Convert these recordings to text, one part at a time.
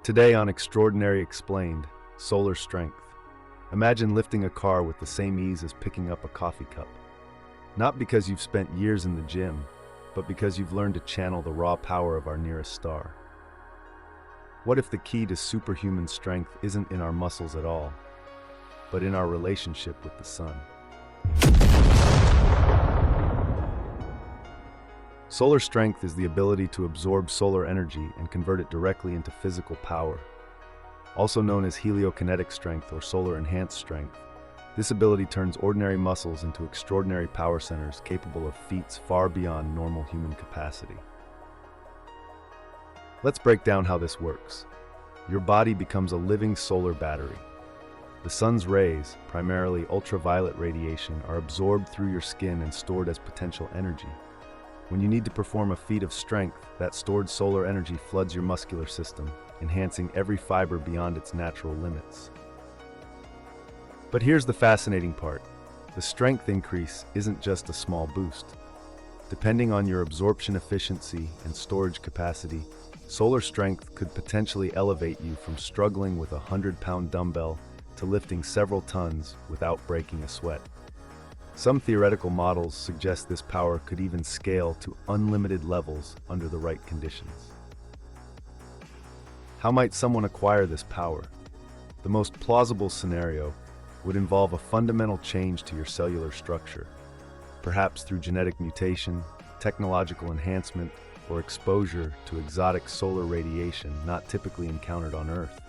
Today on Extraordinary Explained, Solar Strength. Imagine lifting a car with the same ease as picking up a coffee cup. Not because you've spent years in the gym, but because you've learned to channel the raw power of our nearest star. What if the key to superhuman strength isn't in our muscles at all, but in our relationship with the sun? Solar strength is the ability to absorb solar energy and convert it directly into physical power. Also known as heliokinetic strength or solar-enhanced strength, this ability turns ordinary muscles into extraordinary power centers capable of feats far beyond normal human capacity. Let's break down how this works. Your body becomes a living solar battery. The sun's rays, primarily ultraviolet radiation, are absorbed through your skin and stored as potential energy. When you need to perform a feat of strength, that stored solar energy floods your muscular system, enhancing every fiber beyond its natural limits. But here's the fascinating part. The strength increase isn't just a small boost. Depending on your absorption efficiency and storage capacity, solar strength could potentially elevate you from struggling with a 100-pound dumbbell to lifting several tons without breaking a sweat. Some theoretical models suggest this power could even scale to unlimited levels under the right conditions. How might someone acquire this power? The most plausible scenario would involve a fundamental change to your cellular structure, perhaps through genetic mutation, technological enhancement, or exposure to exotic solar radiation not typically encountered on Earth.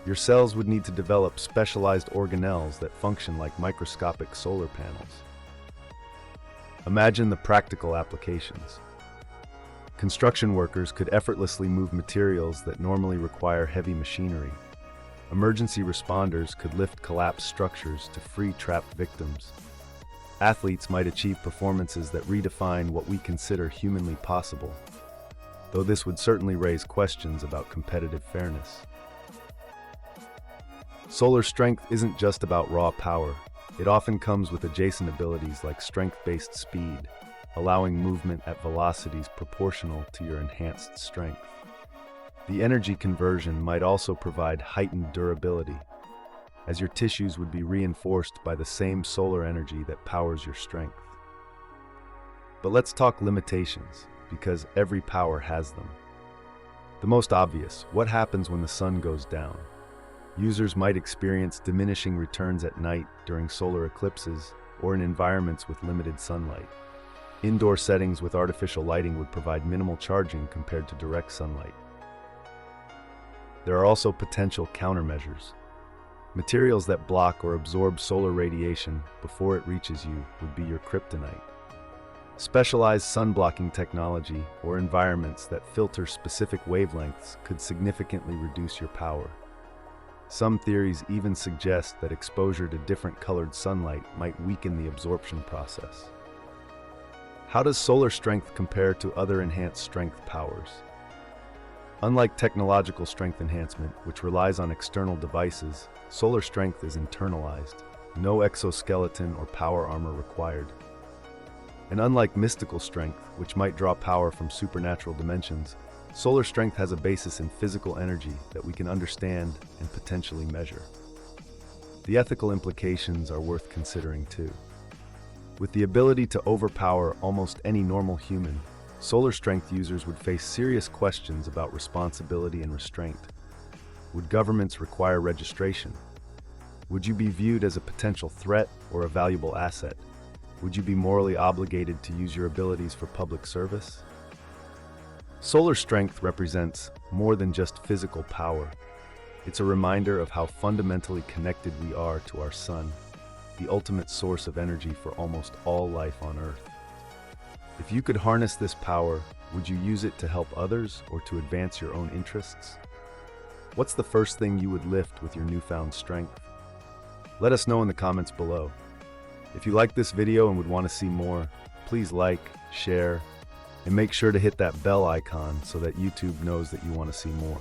Your cells would need to develop specialized organelles that function like microscopic solar panels. Imagine the practical applications. Construction workers could effortlessly move materials that normally require heavy machinery. Emergency responders could lift collapsed structures to free trapped victims. Athletes might achieve performances that redefine what we consider humanly possible, though this would certainly raise questions about competitive fairness. Solar strength isn't just about raw power. It often comes with adjacent abilities like strength-based speed, allowing movement at velocities proportional to your enhanced strength. The energy conversion might also provide heightened durability, as your tissues would be reinforced by the same solar energy that powers your strength. But let's talk limitations, because every power has them. The most obvious, what happens when the sun goes down? Users might experience diminishing returns at night during solar eclipses or in environments with limited sunlight. Indoor settings with artificial lighting would provide minimal charging compared to direct sunlight. There are also potential countermeasures. Materials that block or absorb solar radiation before it reaches you would be your kryptonite. Specialized sun-blocking technology or environments that filter specific wavelengths could significantly reduce your power. Some theories even suggest that exposure to different colored sunlight might weaken the absorption process. How does solar strength compare to other enhanced strength powers? Unlike technological strength enhancement, which relies on external devices, solar strength is internalized, no exoskeleton or power armor required. And unlike mystical strength, which might draw power from supernatural dimensions, solar strength has a basis in physical energy that we can understand and potentially measure. The ethical implications are worth considering too. With the ability to overpower almost any normal human, solar strength users would face serious questions about responsibility and restraint. Would governments require registration? Would you be viewed as a potential threat or a valuable asset? Would you be morally obligated to use your abilities for public service? Solar strength represents more than just physical power. It's a reminder of how fundamentally connected we are to our sun, the ultimate source of energy for almost all life on Earth. If you could harness this power, would you use it to help others or to advance your own interests? What's the first thing you would lift with your newfound strength? Let us know in the comments below. If you liked this video and would want to see more, please like, share, and make sure to hit that bell icon so that YouTube knows that you want to see more.